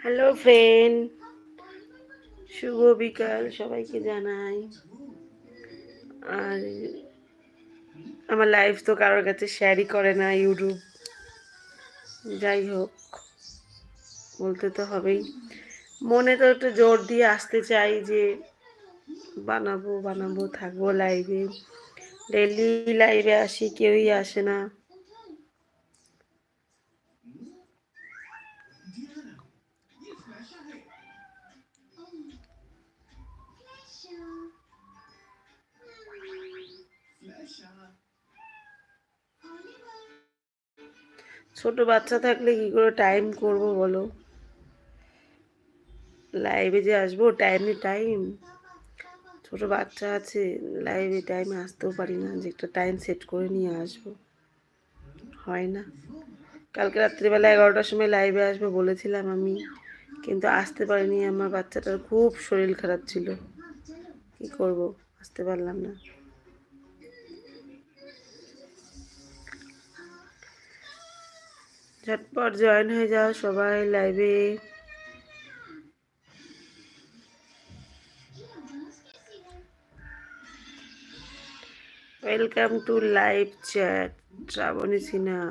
Hello friend, শুভ বিকাল সবাইকে জানাই। আর আমার লাইফ তো কারোর কাছে শেয়ারই করে না ইউটিউব। যাই হোক, বলতে তো হবেই। মনে তো একটু জোর দিয়ে আসতে চাই যে বানাবো বানাবো, থাকবো লাইভে। ডেলি লাইভে আসি, কেউই আসে না। ছোট বাচ্চা থাকলে কি করে টাইম করব বলো? লাইভে যে আসবো টাইম, ছোট বাচ্চা আছে, লাইভে টাইমে আসতেও পারি না যে একটা টাইম সেট করে নিয়ে আসবো, হয় না। কালকে রাত্রিবেলা 11টার সময় লাইভে আসবো বলেছিলাম আমি, কিন্তু আসতে পারিনি। আমার বাচ্চাটার খুব শরীর খারাপ ছিল, কি করব, আসতে পারলাম না। ঝটপট জয়েন হয়ে যাও সবাই লাইভে। Welcome to live chat Shrabani Sinha.